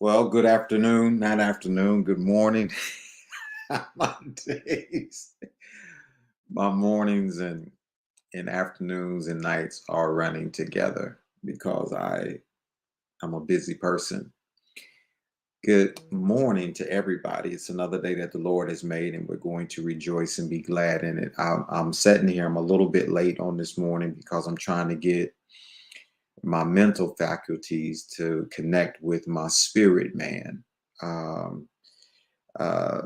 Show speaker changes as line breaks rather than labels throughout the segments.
Well, good afternoon, not afternoon, good morning. My days, my mornings and afternoons and nights are running together because I'm a busy person. Good morning to everybody. It's another day that the Lord has made, and we're going to rejoice and be glad in it. I'm sitting here. I'm a little bit late on this morning because I'm trying to get my mental faculties to connect with my spirit man. Um, uh,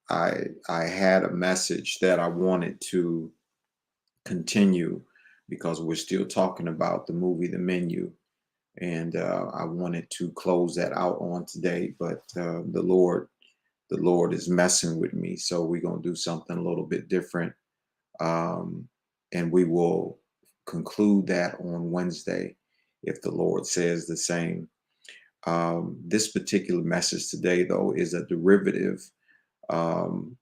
I had a message that I wanted to continue because we're still talking about the movie The Menu, and I wanted to close that out on today, but the Lord is messing with me, so we're gonna do something a little bit different, um, and we will conclude that on Wednesday if the Lord says the same. This particular message today, though, is a derivative um,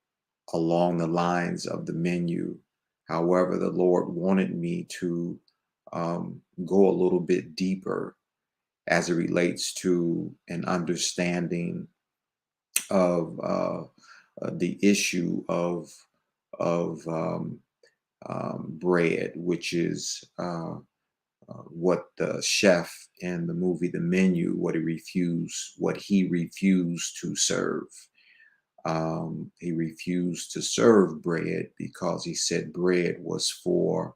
along the lines of the menu. However, the Lord wanted me to go a little bit deeper as it relates to an understanding of the issue of bread, which is what the chef in the movie The Menu, what he refused to serve. He refused to serve bread because he said bread was for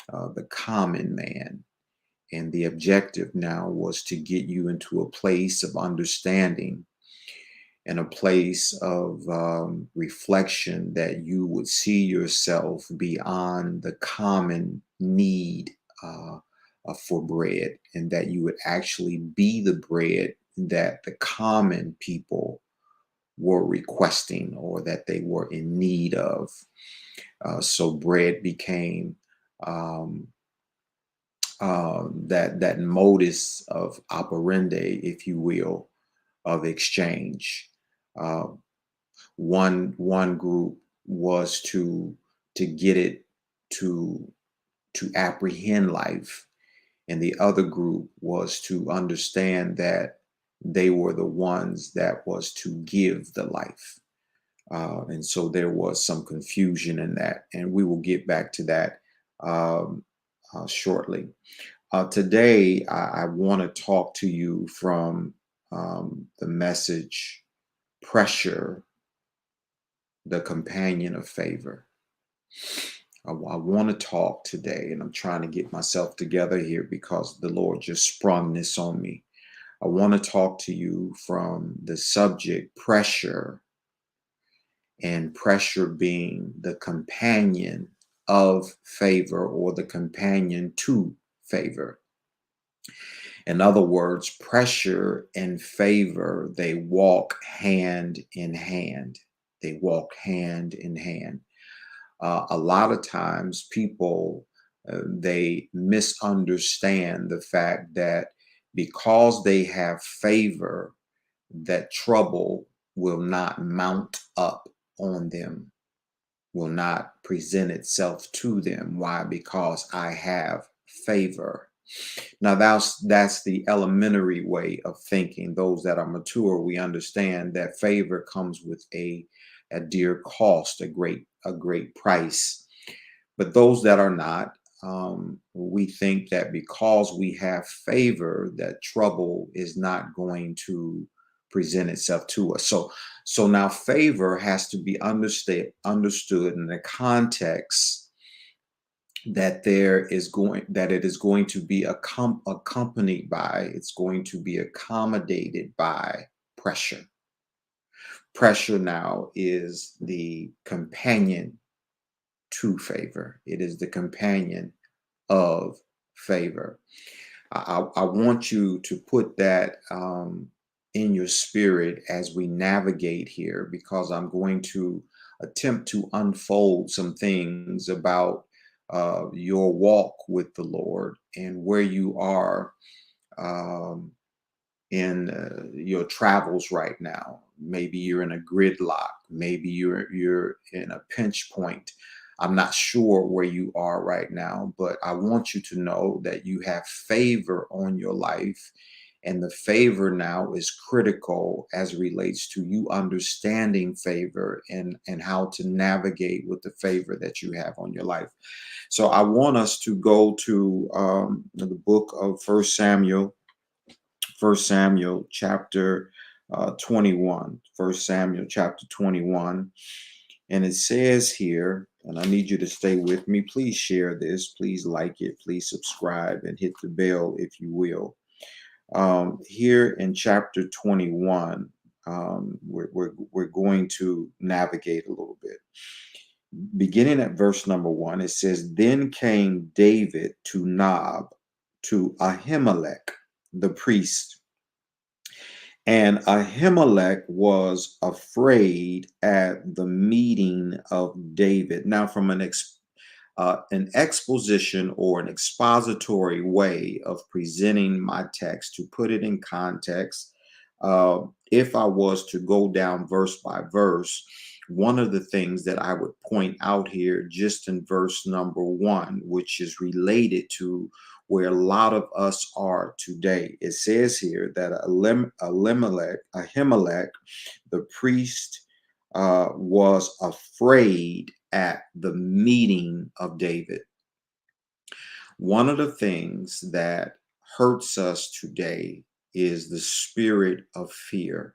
the common man. And the objective now was to get you into a place of understanding and a place of reflection that you would see yourself beyond the common need for bread, and that you would actually be the bread that the common people were requesting or that they were in need of. So bread became um, that modus of operandi, if you will, of exchange. Uh, one group was to get it to to apprehend life, and the other group was to understand that they were the ones that was to give the life. And so there was some confusion in that, and we will get back to that um, shortly. Today, I want to talk to you from the message Pressure, the Companion of Favor. I want to talk today, and I'm trying to get myself together here because the Lord just sprung this on me. I want to talk to you from the subject Pressure, and pressure being the companion of favor or the companion to favor. In other words, pressure and favor, they walk hand in hand. They walk hand in hand. A lot of times people they misunderstand the fact that because they have favor, that trouble will not mount up on them, will not present itself to them. Why? Because I have favor. Now that's the elementary way of thinking. Those that are mature, we understand that favor comes with a dear cost, a great price. But those that are not, we think that because we have favor, that trouble is not going to present itself to us. So now favor has to be understood in the context that it is going to be accompanied by, it's going to be accommodated by pressure. Pressure now is the companion to favor. It is the companion of favor. I want you to put that in your spirit as we navigate here, because I'm going to attempt to unfold some things about your walk with the Lord and where you are um, in your travels right now. Maybe you're in a gridlock. Maybe you're in a pinch point. I'm not sure where you are right now, but I want you to know that you have favor on your life, And the favor now is critical as it relates to you understanding favor and how to navigate with the favor that you have on your life. So I want us to go to the book of First Samuel chapter 21. First Samuel chapter 21. And it says here, and I need you to stay with me. Please share this. Please like it. Please subscribe and hit the bell if you will. Here in chapter 21, we're going to navigate a little bit. Beginning at verse number 1, it says, Then came David to Nob, to Ahimelech, the priest. And Ahimelech was afraid at the meeting of David. Now, from an exposition or an expository way of presenting my text, to put it in context, if I was to go down verse by verse, one of the things that I would point out here just in verse number 1, which is related to where a lot of us are today. It says here that Ahimelech, the priest, was afraid at the meeting of David. One of the things that hurts us today is the spirit of fear.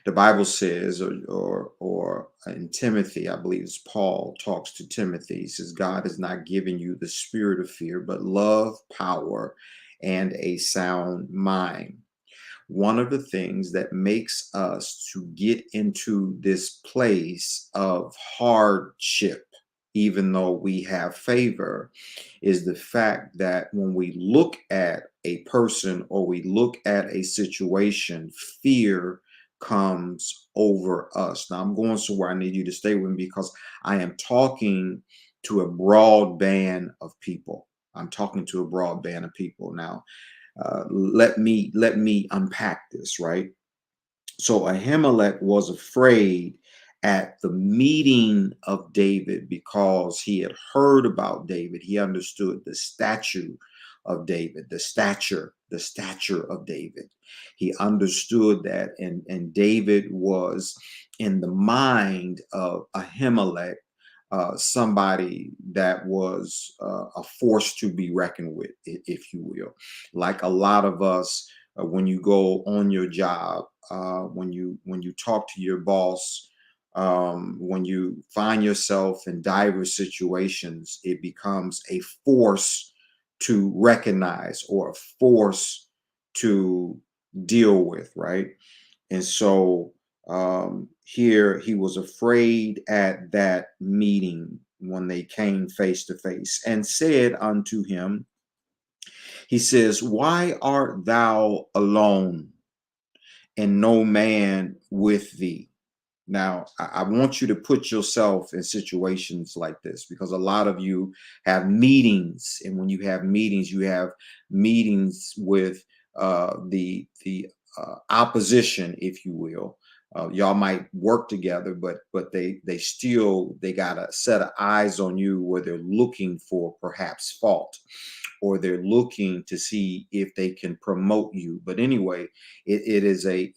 The Bible says, or in Timothy, I believe it's Paul talks to Timothy. He says, God has not given you the spirit of fear, but love, power, and a sound mind. One of the things that makes us to get into this place of hardship, even though we have favor, is the fact that when we look at a person or we look at a situation, fear comes over us. Now, I'm going somewhere I need you to stay with me because I am talking to a broad band of people. I'm talking to a broad band of people. Now, let me unpack this, right? So Ahimelech was afraid at the meeting of David because he had heard about David. He understood the statue of David, the stature of David. He understood that, and David was in the mind of Ahimelech, somebody that was a force to be reckoned with, if you will. Like a lot of us, when you go on your job, when you talk to your boss, when you find yourself in diverse situations, it becomes a force to recognize or a force to deal with, right? And so here he was afraid at that meeting when they came face to face and said unto him, he says, Why art thou alone and no man with thee? Now, I want you to put yourself in situations like this because a lot of you have meetings, and when you have meetings with the opposition, if you will. Y'all might work together, but they got a set of eyes on you where they're looking for perhaps fault, or they're looking to see if they can promote you. But anyway, it is a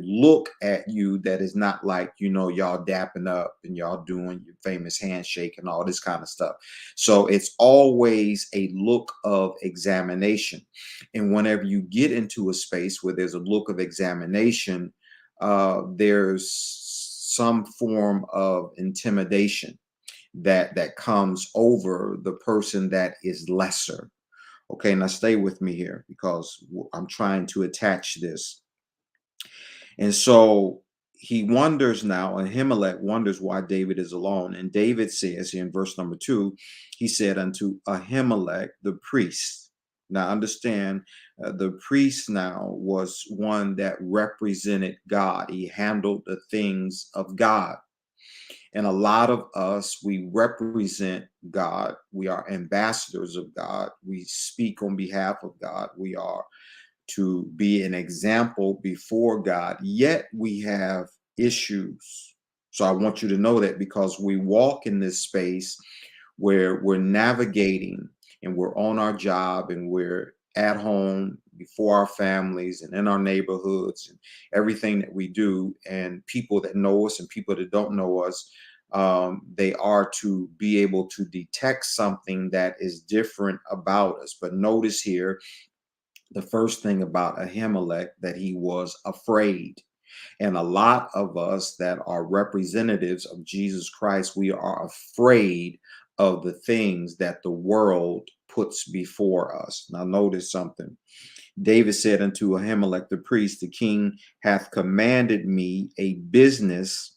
look at you that is not like, y'all dapping up and y'all doing your famous handshake and all this kind of stuff. So it's always a look of examination. And whenever you get into a space where there's a look of examination, there's some form of intimidation that comes over the person that is lesser. Okay, now stay with me here because I'm trying to attach this. And so he wonders now, and Ahimelech wonders why David is alone. And David says here in verse number 2, he said unto Ahimelech the priest. Now understand, the priest now was one that represented God. He handled the things of God. And a lot of us, we represent God. We are ambassadors of God. We speak on behalf of God. We are to be an example before God, yet we have issues. So I want you to know that because we walk in this space where we're navigating and we're on our job and we're at home, before our families, and in our neighborhoods, and everything that we do, and people that know us and people that don't know us, they are to be able to detect something that is different about us. But notice here, the first thing about Ahimelech, that he was afraid. And a lot of us that are representatives of Jesus Christ, we are afraid of the things that the world puts before us. Now, notice something. David said unto Ahimelech the priest, the king hath commanded me a business,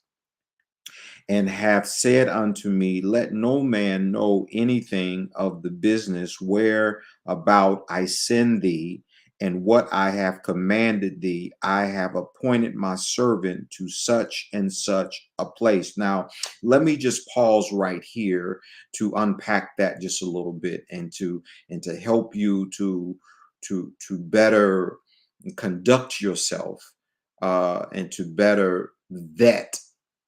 and hath said unto me, let no man know anything of the business whereabout I send thee, and what I have commanded thee. I have appointed my servant to such and such a place. Now, let me just pause right here to unpack that just a little bit, and to help you to better conduct yourself, and to better vet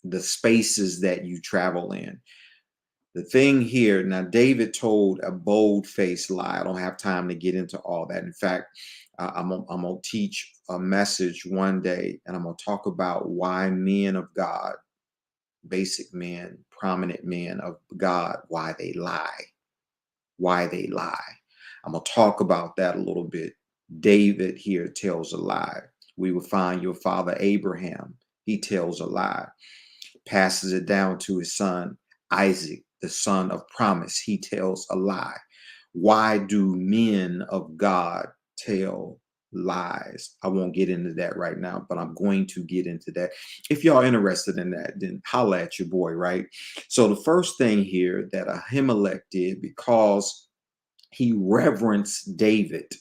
the spaces that you travel in. The thing here, now, David told a bold-faced lie. I don't have time to get into all that. In fact, I'm gonna teach a message one day, and I'm gonna talk about why men of God, basic men, prominent men of God, why they lie. Why they lie. I'm gonna talk about that a little bit. David here tells a lie. We will find your father Abraham. He tells a lie, passes it down to his son Isaac, the son of promise. He tells a lie. Why do men of God tell lies? I won't get into that right now, but I'm going to get into that. If y'all interested in that, then holla at your boy, right? So the first thing here that Ahimelech did, because he reverenced David.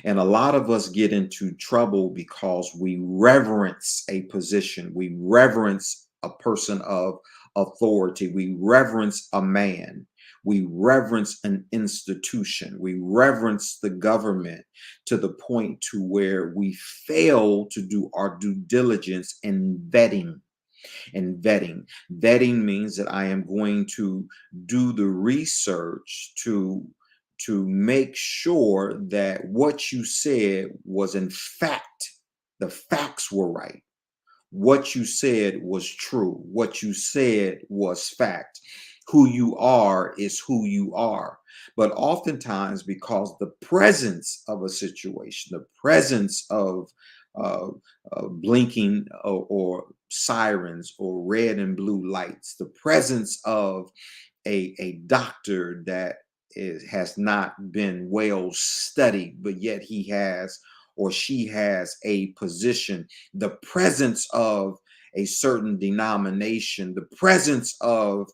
And a lot of us get into trouble because we reverence a position, we reverence a person of authority, we reverence a man, we reverence an institution, we reverence the government, to the point to where we fail to do our due diligence in vetting. Vetting means that I am going to do the research to make sure that what you said was in fact, the facts were right. What you said was true. What you said was fact. Who you are is who you are. But oftentimes, because the presence of a situation, the presence of uh, blinking or sirens or red and blue lights, the presence of a doctor that has not been well studied, but yet he has or she has a position, the presence of a certain denomination, the presence of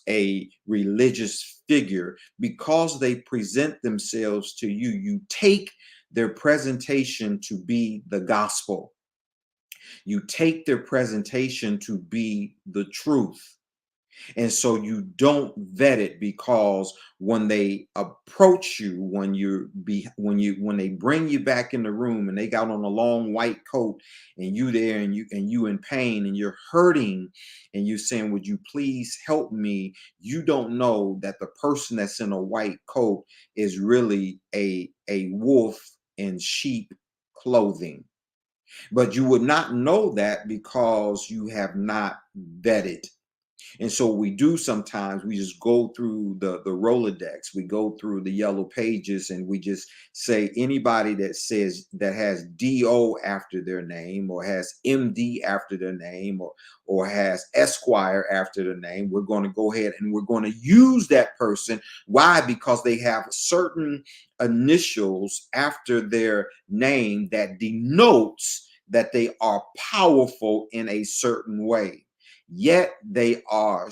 a religious figure, because they present themselves to you, you take their presentation to be the gospel. You take their presentation to be the truth. And so you don't vet it, because when they approach you, when they bring you back in the room and they got on a long white coat, and you there, and you in pain, and you're hurting, and you're saying, would you please help me? You don't know that the person that's in a white coat is really a wolf in sheep clothing. But you would not know that because you have not vetted. And so we do sometimes, we just go through the Rolodex, we go through the yellow pages, and we just say anybody that says, that has DO after their name, or has MD after their name, or has Esquire after their name, we're going to go ahead and we're going to use that person. Why? Because they have certain initials after their name that denotes that they are powerful in a certain way. Yet they are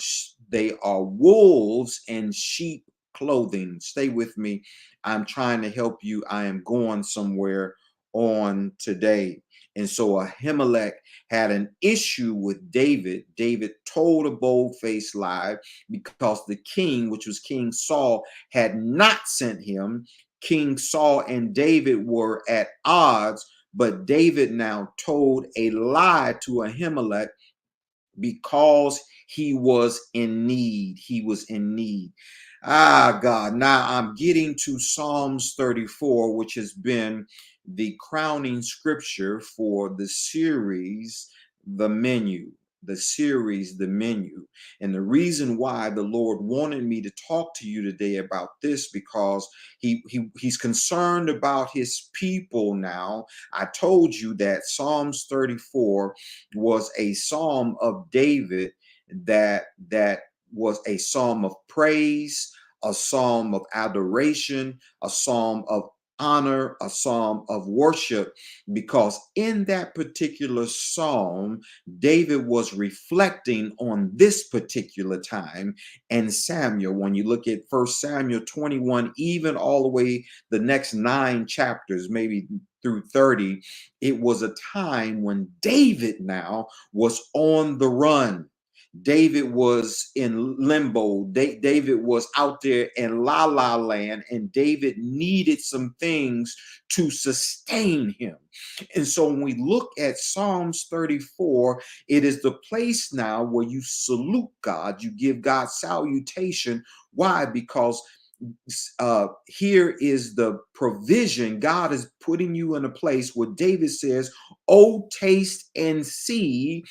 wolves in sheep clothing. Stay with me. I'm trying to help you. I am going somewhere on today. And so Ahimelech had an issue with David. David told a bold-faced lie, because the king, which was King Saul, had not sent him. King Saul and David were at odds, but David now told a lie to Ahimelech, because he was in need. He was in need. Ah, God. Now I'm getting to Psalms 34, which has been the crowning scripture for the series, The Menu. The series, The Menu. And the reason why the Lord wanted me to talk to you today about this, because he's concerned about his people now. I told you that Psalms 34 was a psalm of David that was a psalm of praise, a psalm of adoration, a psalm of honor, a psalm of worship, because in that particular psalm, David was reflecting on this particular time and Samuel. When you look at First Samuel 21, even all the way the next 9 chapters, maybe through 30, it was a time when David now was on the run. David was in limbo. David was out there in la la land, and David needed some things to sustain him. And so when we look at Psalms 34, it is the place now where you salute God, you give God salutation. Why? Because here is the provision. God is putting you in a place where David says, "Oh, taste and see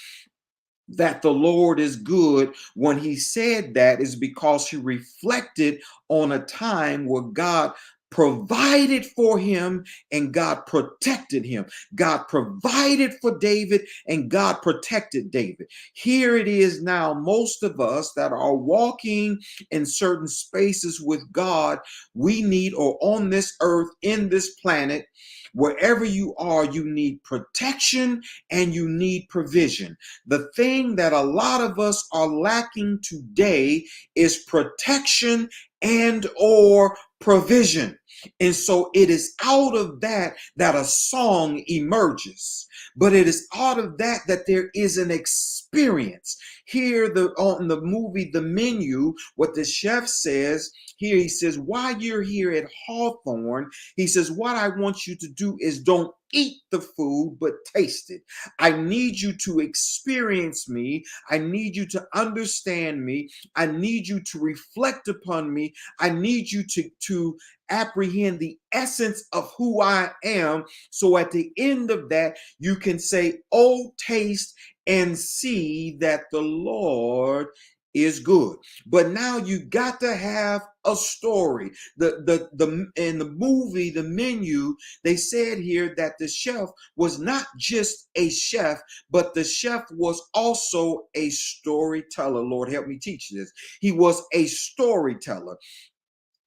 that the Lord is good." When he said that is because he reflected on a time where God provided for him and God protected him. God provided for David and God protected David. Here it is now, most of us that are walking in certain spaces with God, we need, or on this earth, in this planet, wherever you are, you need protection and you need provision. The thing that a lot of us are lacking today is protection and or provision. And so it is out of that that a song emerges. But it is out of that that there is an experience. Here on the movie The Menu, what the chef says, here he says, while you're here at Hawthorne, he says, what I want you to do is don't eat the food, but taste it. I need you to experience me. I need you to understand me. I need you to reflect upon me. I need you to apprehend the essence of who I am. So at the end of that, you can say, oh, taste and see that the Lord is good. But now you got to have a story. The in the movie The Menu, they said here that the chef was not just a chef, but the chef was also a storyteller. Lord, help me teach this. He was a storyteller.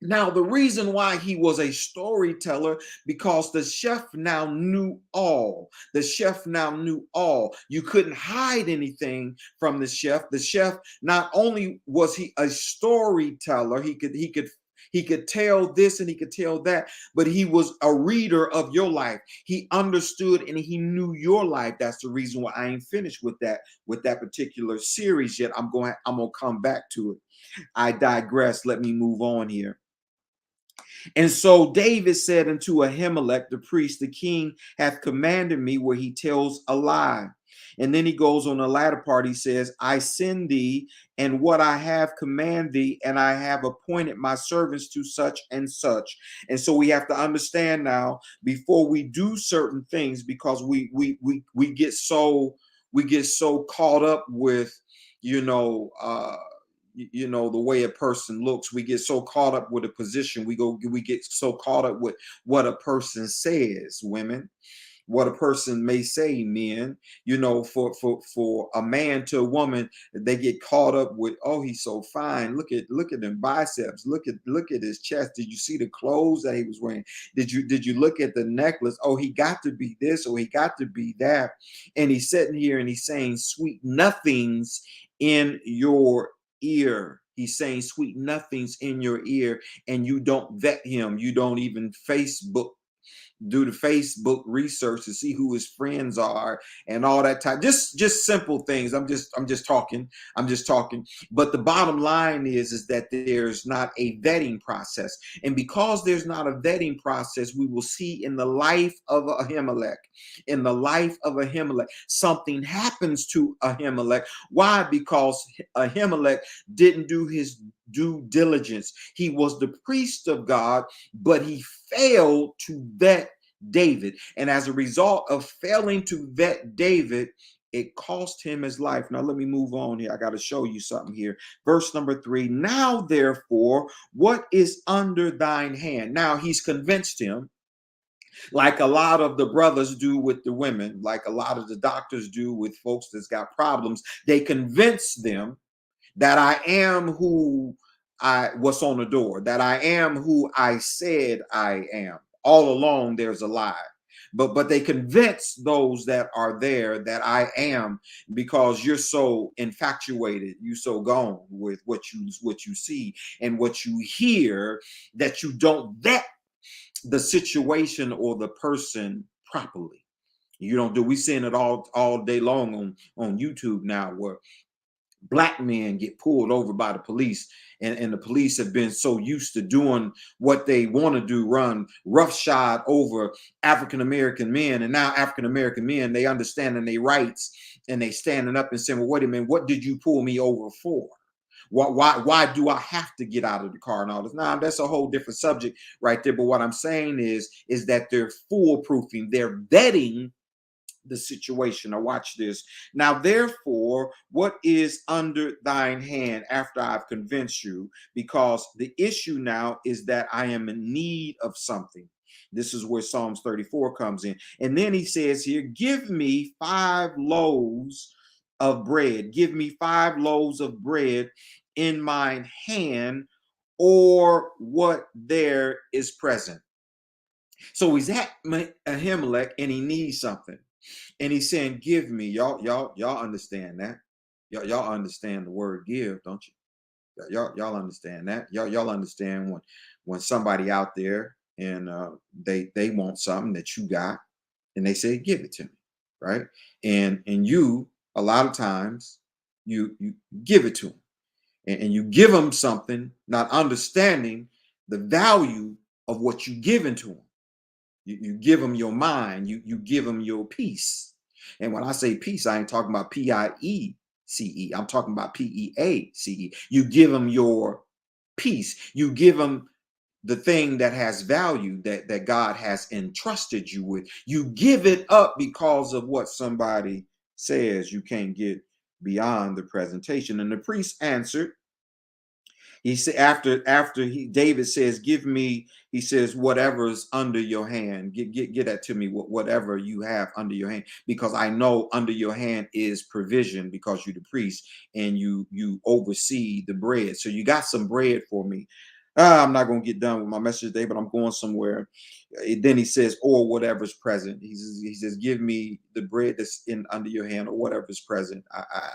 Now, the reason why he was a storyteller, because the chef now knew all. The chef now knew all. You couldn't hide anything from the chef. The chef, not only was he a storyteller, he could tell this and he could tell that, but he was a reader of your life. He understood and he knew your life. That's the reason why I ain't finished with that particular series yet. I'm gonna come back to it. I digress. Let me move on here. And so David said unto Ahimelech the priest, the king hath commanded me, where he tells a lie. And then he goes on the latter part, he says, I send thee, and what I have command thee, and I have appointed my servants to such and such. And so we have to understand now, before we do certain things, because we get so caught up with, you know, the way a person looks. We get so caught up with a position. We get so caught up with what a person says, women, what a person may say, men. For a man to a woman, they get caught up with, oh, he's so fine. Look at them biceps. Look at his chest. Did you see the clothes that he was wearing? Did you look at the necklace? Oh, he got to be this, or he got to be that. And he's sitting here and he's saying sweet nothings in your ear. He's saying sweet nothings in your ear, and you don't vet him. You don't even do the Facebook research to see who his friends are and all that type. Just simple things. I'm just talking. But the bottom line is that there's not a vetting process. And because there's not a vetting process, we will see in the life of Ahimelech, something happens to Ahimelech. Why? Because Ahimelech didn't do his due diligence. He was the priest of God, but he failed to vet David. And as a result of failing to vet David, it cost him his life. Now, let me move on here. I got to show you something here. Verse number 3. Now, therefore, what is under thine hand? Now, he's convinced him, like a lot of the brothers do with the women, like a lot of the doctors do with folks that's got problems. They convince them that I am who I what's on the door, that I am who I said I am. All along, there's a lie. But they convince those that are there that I am, because you're so infatuated, you so gone with what you see and what you hear, that you don't vet the situation or the person properly. You don't do. We seeing it all day long on YouTube now, where black men get pulled over by the police, and the police have been so used to doing what they want to do, run roughshod over African American men. And now African American men, they understanding their rights, and they standing up and saying, well, wait a minute, what did you pull me over for? Why do I have to get out of the car and all this? Now, that's a whole different subject right there. But what I'm saying is that they're foolproofing, they're vetting the situation. Now watch this. Now, therefore, what is under thine hand after I've convinced you? Because the issue now is that I am in need of something. This is where Psalms 34 comes in. And then he says here, give me 5 loaves of bread. Give me 5 loaves of bread in mine hand, or what there is present. So he's at Ahimelech and he needs something. And he's saying, give me. Y'all understand that. Y'all understand the word give, don't you? Y'all understand that. Y'all understand when somebody out there and they want something that you got, and they say, give it to me, right? And you, a lot of times, you give it to them. And you give them something, not understanding the value of what you given to them. You give them your mind. You give them your peace. And when I say peace, I ain't talking about Piece. I'm talking about Peace. You give them your peace. You give them the thing that has value, that God has entrusted you with. You give it up because of what somebody says. You can't get beyond the presentation. And the priest answered. He said, David says, give me, he says, whatever's under your hand, get that to me, whatever you have under your hand, because I know under your hand is provision, because you're the priest and you oversee the bread. So you got some bread for me. I'm not going to get done with my message today, but I'm going somewhere. Then he says, or whatever's present. He says, give me the bread that's in under your hand, or whatever's present.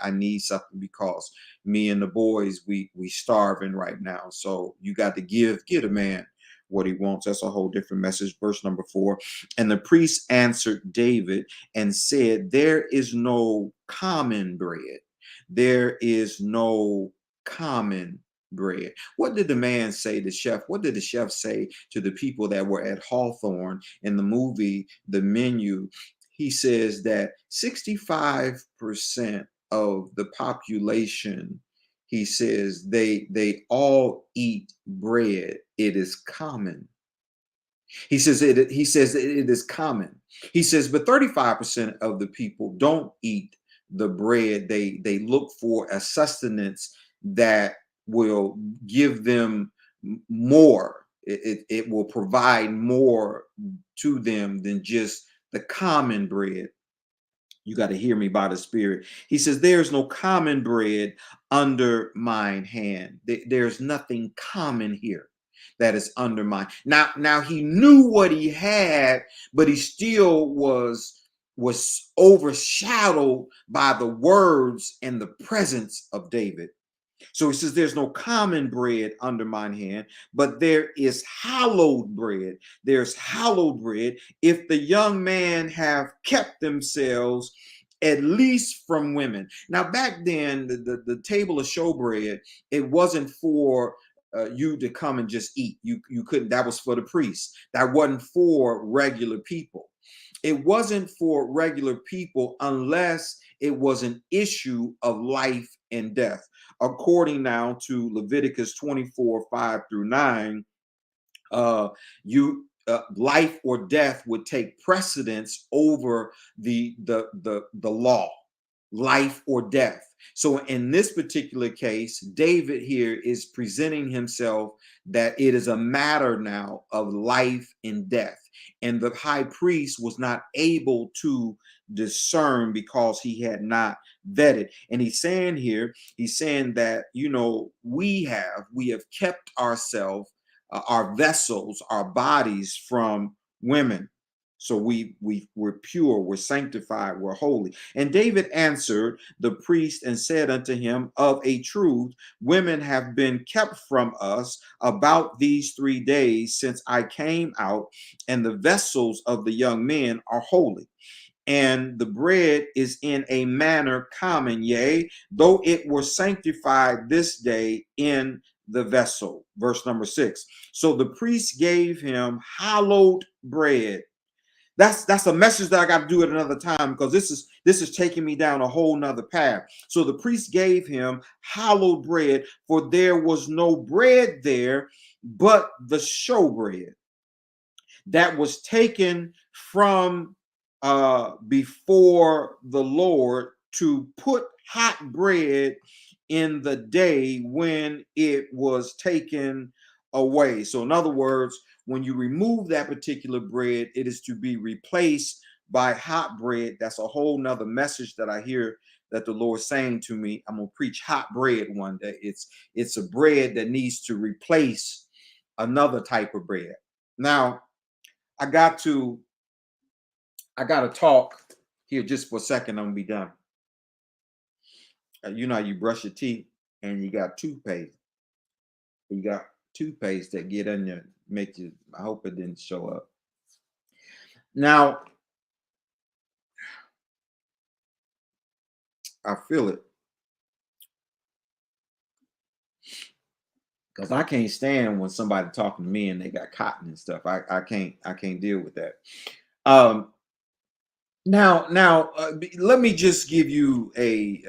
I need something, because me and the boys, we starving right now. So you got to give a man what he wants. That's a whole different message. Verse number 4. And the priest answered David and said, there is no common bread. There is no common bread. What did the man say, the chef? What did the chef say to the people that were at Hawthorne in the movie, The Menu? He says that 65% of the population, he says, they all eat bread. It is common. He says it is common. He says, but 35% of the people don't eat the bread. They look for a sustenance that will give them more. It will provide more to them than just the common bread. You got to hear me by the Spirit. He says, there's no common bread under mine hand. There's nothing common here that is under mine. Now he knew what he had, but he still was overshadowed by the words and the presence of David. So he says, there's no common bread under mine hand, but there is hallowed bread. There's hallowed bread if the young man have kept themselves at least from women. Now, back then, the table of showbread, it wasn't for you to come and just eat. You couldn't. That was for the priests. That wasn't for regular people. It wasn't for regular people unless it was an issue of life and death. according now to Leviticus 24, 5 through 9, you life or death would take precedence over the law, life or death. So in this particular case, David here is presenting himself that it is a matter now of life and death, and the high priest was not able to discern because he had not vetted. And he's saying here, he's saying that, we have kept ourselves, our vessels, our bodies from women. So we're pure, we're sanctified, we're holy. And David answered the priest and said unto him, of a truth, women have been kept from us about these 3 days since I came out, and the vessels of the young men are holy. And the bread is in a manner common, yea, though it were sanctified this day in the vessel. Verse number 6. So the priest gave him hallowed bread. That's a message that I got to do at another time, because this is taking me down a whole nother path. So the priest gave him hallowed bread, for there was no bread there but the showbread that was taken from before the Lord, to put hot bread in the day when it was taken away. So in other words, when you remove that particular bread, it is to be replaced by hot bread. That's a whole nother message that I hear that the Lord's saying to me. I'm gonna preach hot bread one day. It's a bread that needs to replace another type of bread. Now, I got to talk here just for a second. I'm gonna be done. You know how you brush your teeth and you got toothpaste. You got toothpaste that get in there, make you. I hope it didn't show up. Now I feel it, because I can't stand when somebody talking to me and they got cotton and stuff. I can't deal with that. Um, let me just give you a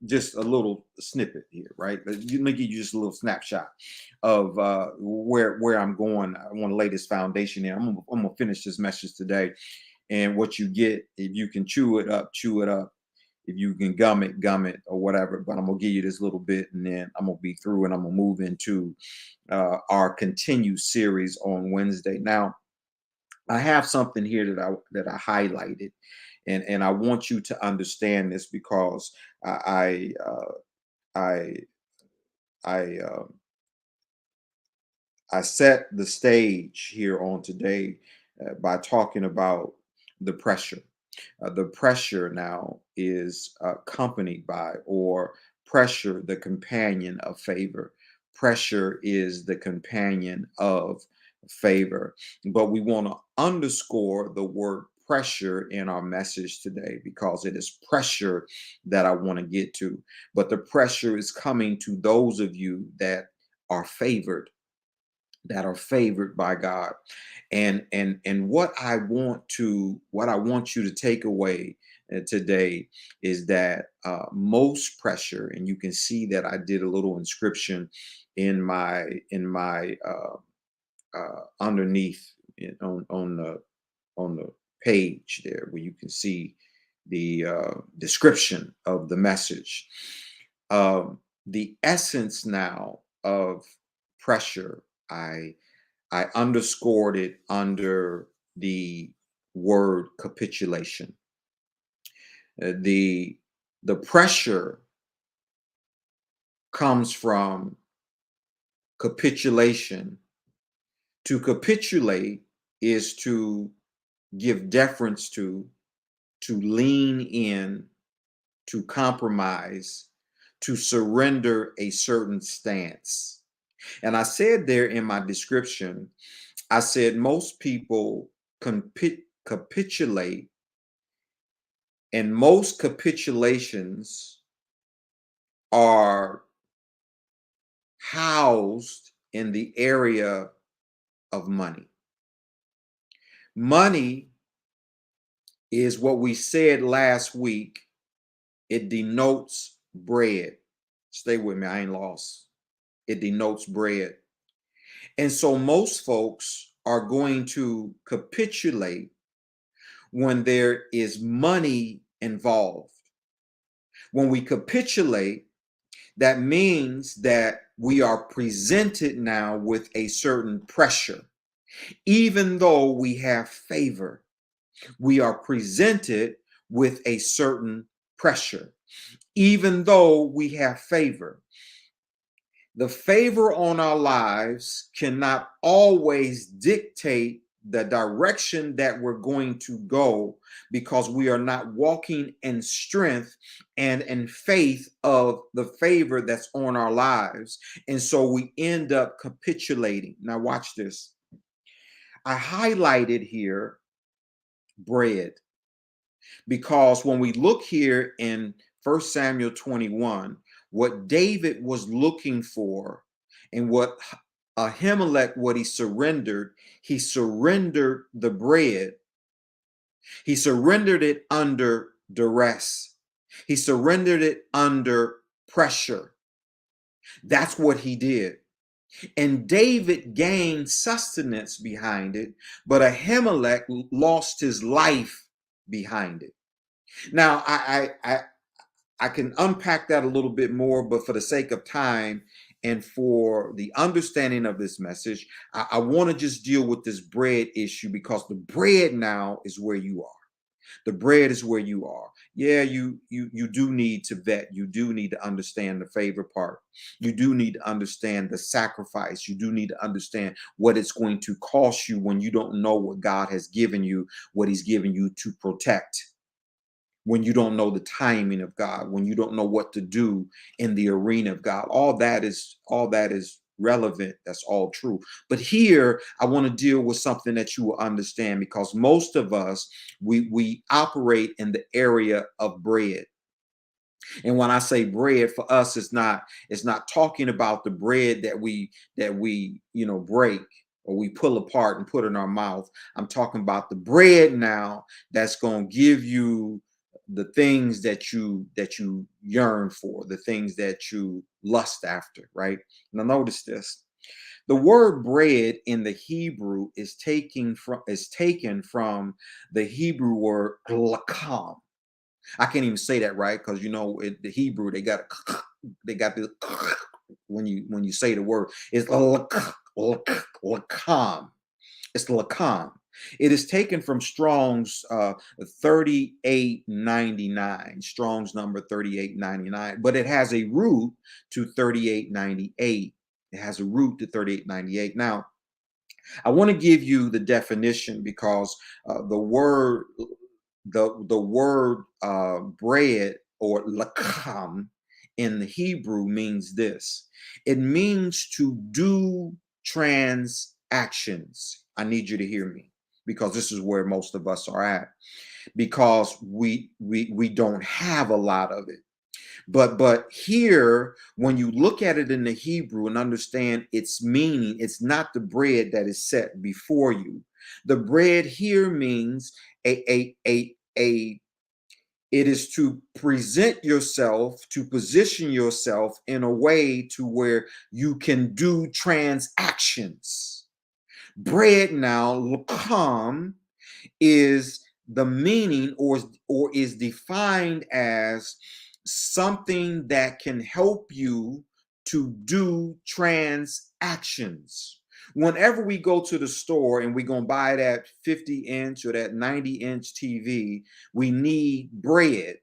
just a little snippet here, right? Let me give you just a little snapshot of where I'm going. I want to lay this foundation here. I'm gonna finish this message today, and what you get, if you can chew it up, chew it up. If you can gum it, or whatever. But I'm gonna give you this little bit, and then I'm gonna be through, and I'm gonna move into our continued series on Wednesday. Now, I have something here that I highlighted, and I want you to understand this, because I I I I set the stage here on today by talking about the pressure. The pressure now is accompanied by, or pressure, the companion of favor. Pressure is the companion of favor. But we want to underscore the word pressure in our message today, because it is pressure that I want to get to. But the pressure is coming to those of you that are favored, by God. And what I want you to take away today is that most pressure, and you can see that I did a little inscription in my underneath, on the page there, where you can see the description of the message. The essence now of pressure, I I underscored it under the word capitulation. The pressure comes from capitulation. To capitulate is to give deference to lean in, to compromise, to surrender a certain stance. And I said there in my description, I said most people capitulate, and most capitulations are housed in the area of money. Money is what we said last week. It denotes bread. Stay with me. I ain't lost. It denotes bread. And so most folks are going to capitulate when there is money involved. When we capitulate, that means that we are presented now with a certain pressure. Even though we have favor, we are presented with a certain pressure. Even though we have favor, the favor on our lives cannot always dictate the direction that we're going to go, because we are not walking in strength and in faith of the favor that's on our lives. And so we end up capitulating. Now, watch this. I highlighted here bread, because when we look here in 1 Samuel 21, what David was looking for and what Ahimelech, what he surrendered the bread. He surrendered it under duress. He surrendered it under pressure. That's what he did. And David gained sustenance behind it, but Ahimelech lost his life behind it. Now, I can unpack that a little bit more, but for the sake of time and for the understanding of this message, I want to just deal with this bread issue, because the bread now is where you are. The bread is where you are. Yeah, you do need to vet. You do need to understand the favor part. You do need to understand the sacrifice. You do need to understand what it's going to cost you when you don't know what God has given you, what he's given you to protect. When you don't know the timing of God, when you don't know what to do in the arena of God. All that is relevant. That's all true. But here I want to deal with something that you will understand, because most of us, we operate in the area of bread. And when I say bread, for us, it's not talking about the bread that we break or we pull apart and put in our mouth. I'm talking about the bread now that's going to give you the things that you yearn for, the things that you lust after, right? Now notice this. The word bread in the Hebrew is taken from the Hebrew word lakam. I can't even say that right, because the Hebrew, they got the when you say the word, it's lakam. It's lakam. It is taken from Strong's 3899, Strong's number 3899, but it has a root to 3898. It has a root to 3898. Now, I want to give you the definition, because the word bread, or lakam, in the Hebrew means this. It means to do transactions. I need you to hear me, because this is where most of us are at, because we don't have a lot of it. But here, when you look at it in the Hebrew and understand its meaning, it's not the bread that is set before you. The bread here means it is to present yourself, to position yourself in a way to where you can do transactions. Bread now, lakam, is the meaning, or is defined as something that can help you to do transactions. Whenever we go to the store and we're going to buy that 50-inch or that 90-inch TV, we need bread.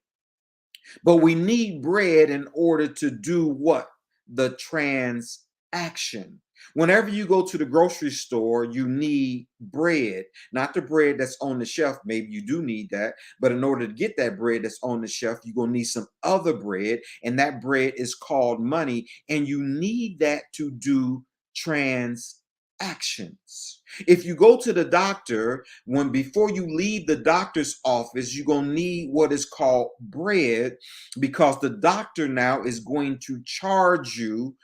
But we need bread in order to do what? The transaction. Whenever you go to the grocery store, you need bread, not the bread that's on the shelf. Maybe you do need that, but in order to get that bread that's on the shelf, you're going to need some other bread, and that bread is called money, and you need that to do transactions. If you go to the doctor, before you leave the doctor's office, you're going to need what is called bread, because the doctor now is going to charge you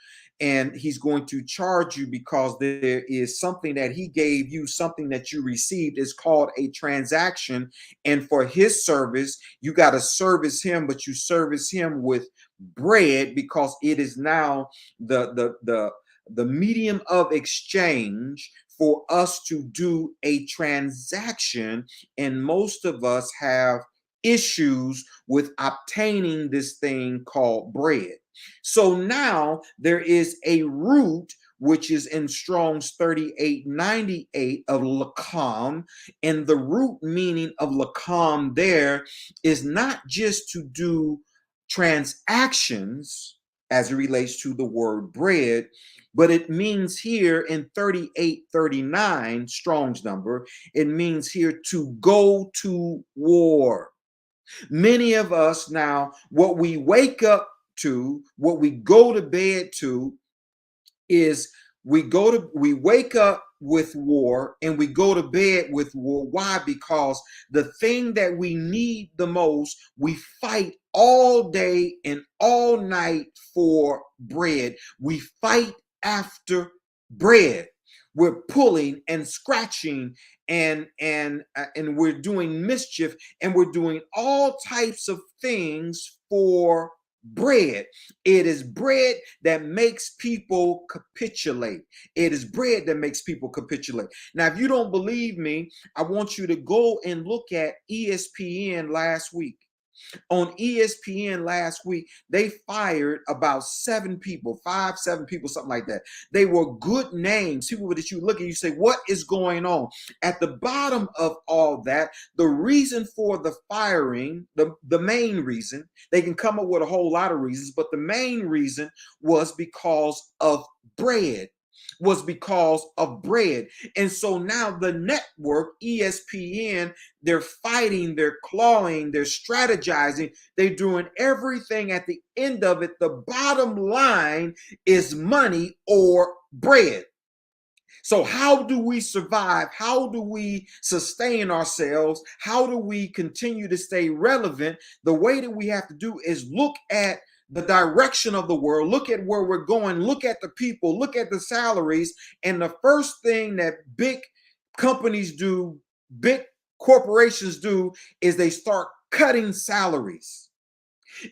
and he's going to charge you because there is something that he gave you, something that you received is called a transaction. And for his service, you got to service him, but you service him with bread because it is now the medium of exchange for us to do a transaction. And most of us have issues with obtaining this thing called bread. So now there is a root which is in Strong's 3898 of lakam, and the root meaning of lakam there is not just to do transactions as it relates to the word bread, but it means here in 3839, Strong's number, it means here to go to war. Many of us now, what we wake up to, what we go to bed to, is we wake up with war and we go to bed with war. Why? Because the thing that we need the most, we fight all day and all night for bread. We fight after bread. We're pulling and scratching and we're doing mischief and we're doing all types of things for bread. It is bread that makes people capitulate. It is bread that makes people capitulate. Now, if you don't believe me, I want you to go and look at ESPN last week. On ESPN last week, they fired about 7 people, 5, 7 people, something like that. They were good names, people that you look at, you say, what is going on? At the bottom of all that, the reason for the firing, the main reason, they can come up with a whole lot of reasons, but the main reason was because of bread. Was because of bread. And so now the network, ESPN, they're fighting, they're clawing, they're strategizing, they're doing everything. At the end of it, the bottom line is money or bread. So how do we survive? How do we sustain ourselves? How do we continue to stay relevant? The way that we have to do is look at the direction of the world, look at where we're going, look at the people, look at the salaries. And the first thing that big companies do, big corporations do, is they start cutting salaries.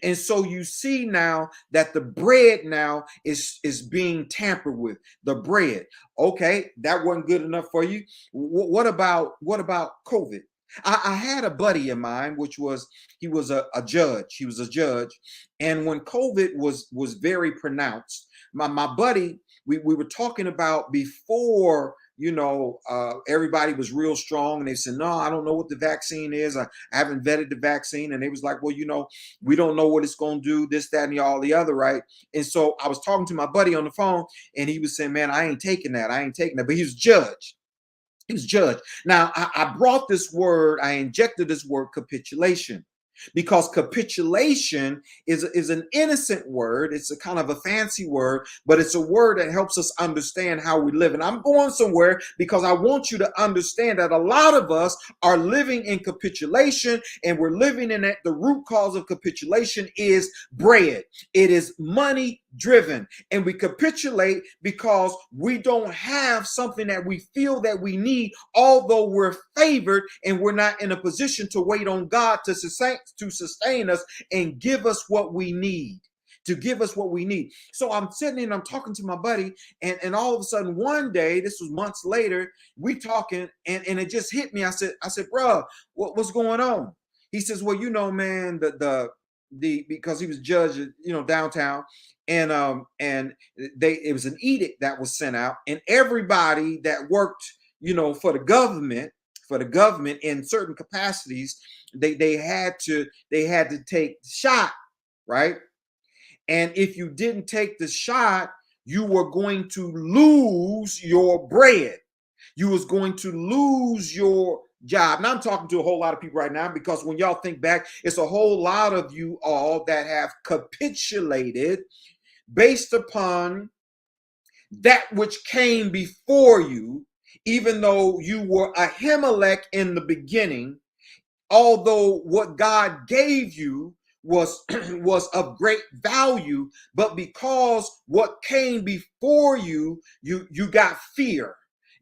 And so you see now that the bread now is being tampered with. The bread. Okay, that wasn't good enough for you. What about COVID? I had a buddy of mine, which was he was a judge. He was a judge, and when COVID was very pronounced, my buddy, we were talking about before, everybody was real strong, and they said, no, I don't know what the vaccine is. I haven't vetted the vaccine, and they was like, well, we don't know what it's going to do, this, that, and all the other, right? And so I was talking to my buddy on the phone, and he was saying, man, I ain't taking that. But he was judge. He was judge. Now, I brought this word, I injected this word capitulation, because capitulation is an innocent word. It's a kind of a fancy word, but it's a word that helps us understand how we live. And I'm going somewhere because I want you to understand that a lot of us are living in capitulation, and we're living in it. The root cause of capitulation is bread. It is money driven, and we capitulate because we don't have something that we feel that we need, although we're favored and we're not in a position to wait on God to sustain us and give us what we need. So I'm sitting and I'm talking to my buddy, and all of a sudden one day, this was months later, we talking, and it just hit me. I said, bro, what's going on? He says, well, man, because he was judge, downtown, and it was an edict that was sent out, and everybody that worked, for the government in certain capacities, they had to take the shot, right? And if you didn't take the shot, you were going to lose your bread. You was going to lose your job. Now I'm talking to a whole lot of people right now, because when y'all think back, it's a whole lot of you all that have capitulated based upon that which came before you, even though you were a Ahimelech in the beginning. Although what God gave you was was of great value, but because what came before you, you got fear.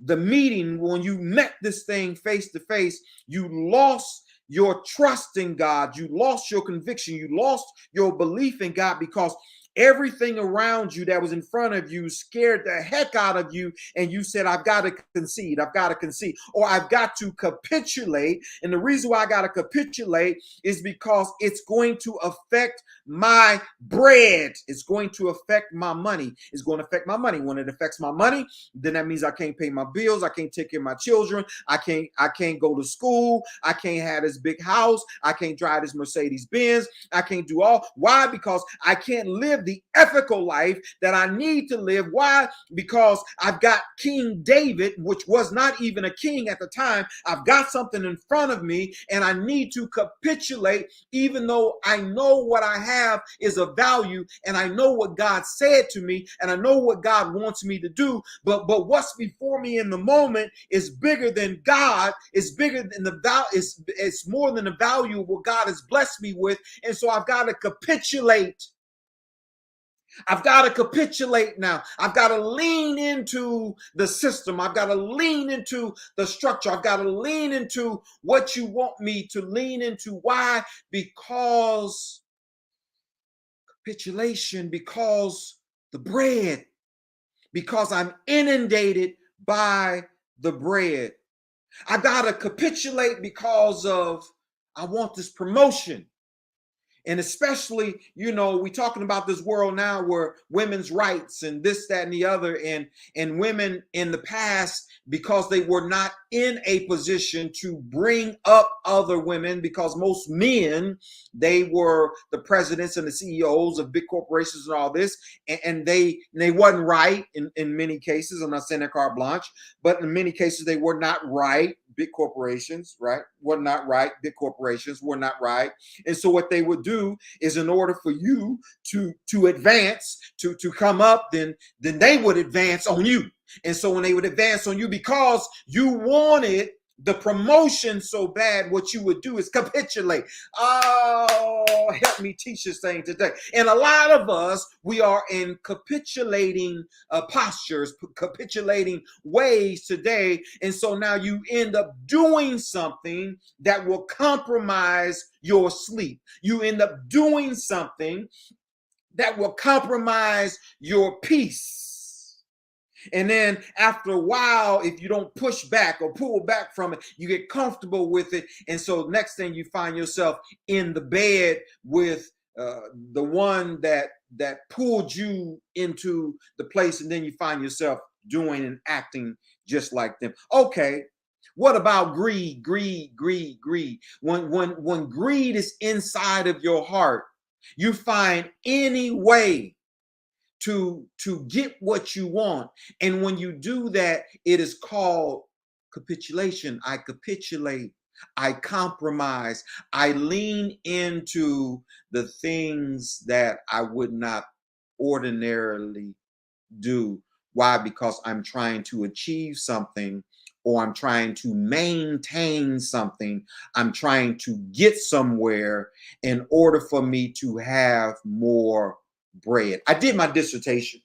The meeting, when you met this thing face to face, you lost your trust in God, you lost your conviction, you lost your belief in God, because everything around you that was in front of you scared the heck out of you, and you said, I've got to concede, I've got to concede, or I've got to capitulate. And the reason why I got to capitulate is because it's going to affect my bread, it's going to affect my money, it's going to affect my money. When it affects my money, then that means I can't pay my bills, I can't take care of my children, I can't go to school, I can't have this big house, I can't drive this Mercedes Benz, I can't do all. Why? Because I can't live the ethical life that I need to live. Why? Because I've got King David, which was not even a king at the time. I've got something in front of me, and I need to capitulate, even though I know what I have is of value, and I know what God said to me, and I know what God wants me to do. But what's before me in the moment is bigger than God. It's bigger than the value. It's more than the value of what God has blessed me with, and so I've got to capitulate. I've got to capitulate now. I've got to lean into the system. I've got to lean into the structure. I've got to lean into what you want me to lean into. Why? Because capitulation, because the bread, because I'm inundated by the bread. I got to capitulate because of I want this promotion. And especially, we talking about this world now where women's rights and this, that, and the other, and women in the past, because they were not in a position to bring up other women, because most men, they were the presidents and the CEOs of big corporations and all this, and they wasn't right in many cases. I'm not saying they're carte blanche, but in many cases they were not right. Big corporations, right, were not right. Big corporations were not right. And so what they would do is, in order for you to advance, to come up, then they would advance on you. And so when they would advance on you, because you wanted the promotion so bad, what you would do is capitulate. Oh, help me teach this thing today. And a lot of us, we are in capitulating postures, capitulating ways today. And so now you end up doing something that will compromise your sleep. You end up doing something that will compromise your peace. And then after a while, if you don't push back or pull back from it, you get comfortable with it. And so next thing, you find yourself in the bed with the one that pulled you into the place, and then you find yourself doing and acting just like them. Okay, what about greed? Greed. When greed is inside of your heart, you find any way to get what you want. And when you do that, it is called capitulation. I capitulate, I compromise, I lean into the things that I would not ordinarily do. Why? Because I'm trying to achieve something, or I'm trying to maintain something. I'm trying to get somewhere in order for me to have more bread. I did my dissertation,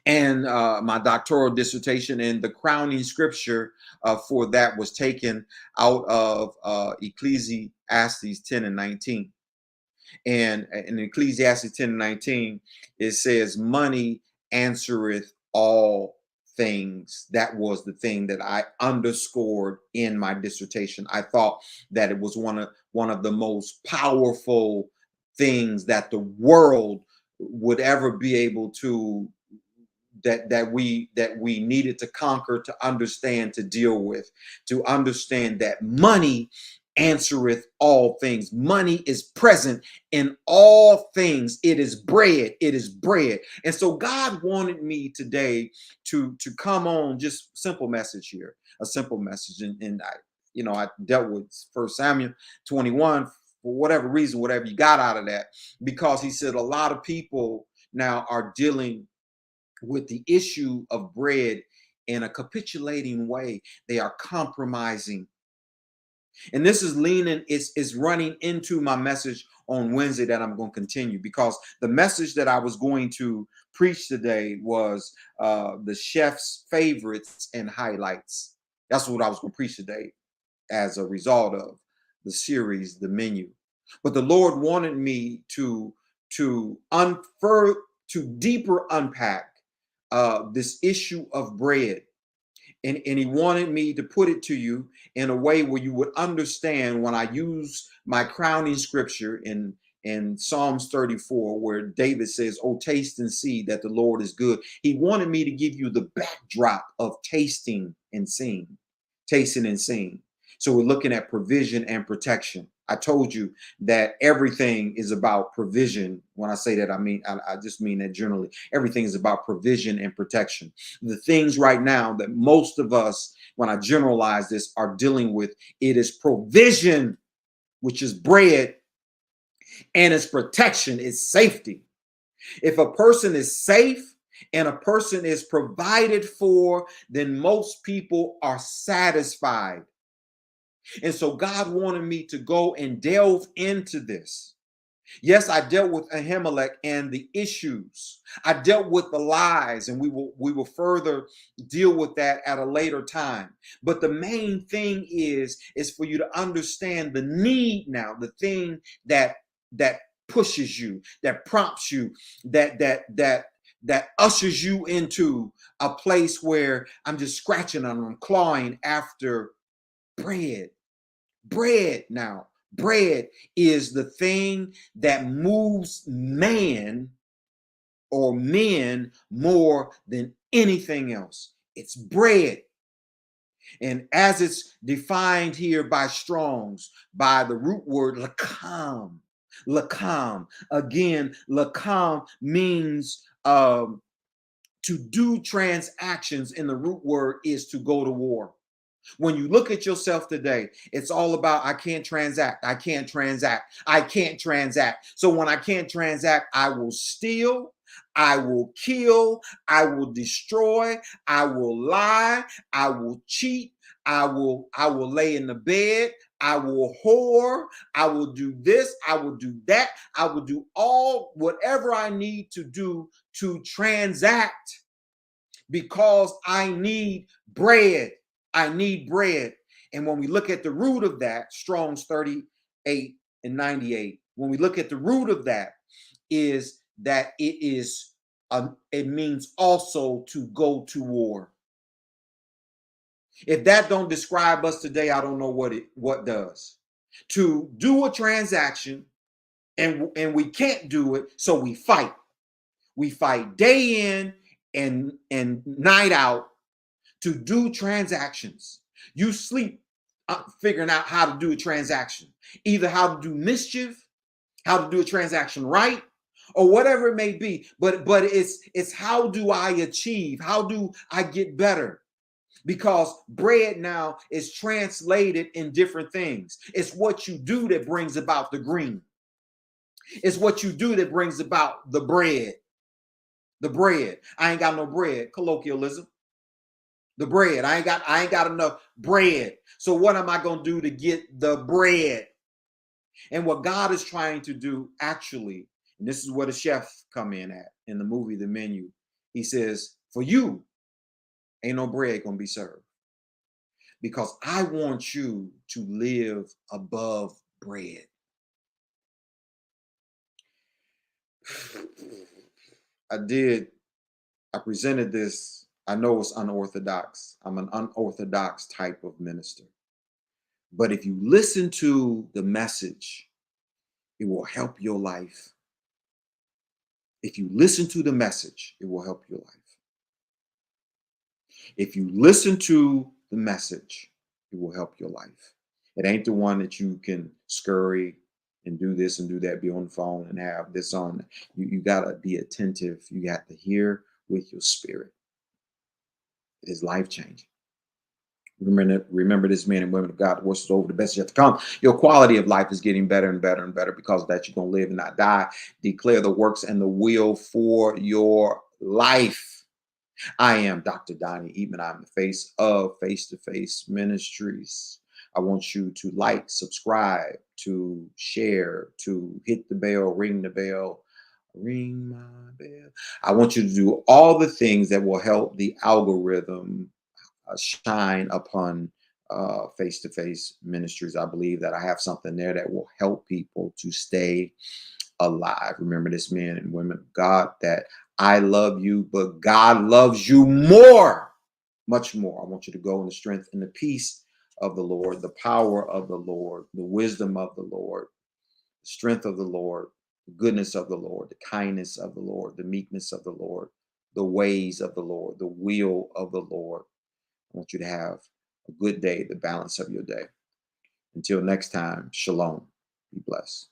and my doctoral dissertation, and the crowning scripture for that was taken out of Ecclesiastes 10 and 19. And in Ecclesiastes 10 and 19, it says, money answereth all things. That was the thing that I underscored in my dissertation. I thought that it was one of the most powerful things that the world would ever be able to, that we needed to conquer, to understand, to deal with, to understand that money answereth all things. Money is present in all things. It is bread. It is bread. And so God wanted me today to come on, just simple message here, a simple message. And I dealt with 1 Samuel 21 for whatever reason, whatever you got out of that, because he said a lot of people now are dealing with the issue of bread in a capitulating way. They are compromising. And this is leaning, is running into my message on Wednesday that I'm going to continue, because the message that I was going to preach today was the chef's favorites and highlights. That's what I was going to preach today as a result of the series, The Menu. But the Lord wanted me to unfur to deeper unpack this issue of bread. And he wanted me to put it to you in a way where you would understand when I use my crowning scripture in Psalms 34, where David says, "Oh, taste and see that the Lord is good." He wanted me to give you the backdrop of tasting and seeing. So we're looking at provision and protection. I told you that everything is about provision. When I say that, I just mean that generally. Everything is about provision and protection. The things right now that most of us, when I generalize this, are dealing with, it is provision, which is bread, and it's protection, it's safety. If a person is safe and a person is provided for, then most people are satisfied. And so God wanted me to go and delve into this. Yes, I dealt with Ahimelech and the issues. I dealt with the lies, and we will further deal with that at a later time. But the main thing is for you to understand the need now, the thing that pushes you, that prompts you, that ushers you into a place where I'm just scratching and I'm clawing after bread. Bread now. Bread is the thing that moves man or men more than anything else. It's bread. And as it's defined here by Strong's, by the root word lakam, lakam. Again, lakam means to do transactions, and the root word is to go to war. When you look at yourself today, it's all about, I can't transact, I can't transact, I can't transact. So when I can't transact, I will steal, I will kill, I will destroy, I will lie, I will cheat, I will lay in the bed, I will whore, I will do this, I will do that, I will do all whatever I need to do to transact, because I need bread. I need bread. And when we look at the root of that, Strong's 38 and 98, when we look at the root of that, is that it means also to go to war. If that don't describe us today, I don't know what does. To do a transaction, and we can't do it, so we fight. We fight day in and night out to do transactions. You sleep figuring out how to do a transaction, either how to do mischief, how to do a transaction right, or whatever it may be. But it's how do I achieve? How do I get better? Because bread now is translated in different things. It's what you do that brings about the green. It's what you do that brings about the bread. The bread. I ain't got no bread. Colloquialism. The bread. I ain't got enough bread. So what am I going to do to get the bread? And what God is trying to do, actually, and this is where the chef come in at in the movie The Menu. He says, for you, ain't no bread going to be served, because I want you to live above bread. I presented this. I know it's unorthodox. I'm an unorthodox type of minister. But if you listen to the message, it will help your life. If you listen to the message, it will help your life. If you listen to the message, it will help your life. It ain't the one that you can scurry and do this and do that, be on the phone and have this on. You got to be attentive. You got to hear with your spirit. It is life changing. Remember this, men and women of God, the worst is over, the best is yet to come. Your quality of life is getting better and better and better. Because of that, you're going to live and not die. Declare the works and the will for your life. I am Dr. Donnie Eatman. I'm the face of Face to Face Ministries. I want you to like, subscribe, to share, to hit the bell, ring my bell. I want you to do all the things that will help the algorithm shine upon face to face ministries. I believe that I have something there that will help people to stay alive. Remember this, men and women of God, that I love you, but God loves you more, much more. I want you to go in the strength and the peace of the Lord, the power of the Lord, the wisdom of the Lord, the strength of the Lord, the goodness of the Lord, the kindness of the Lord, the meekness of the Lord, the ways of the Lord, the will of the Lord. I want you to have a good day, the balance of your day. Until next time, shalom. Be blessed.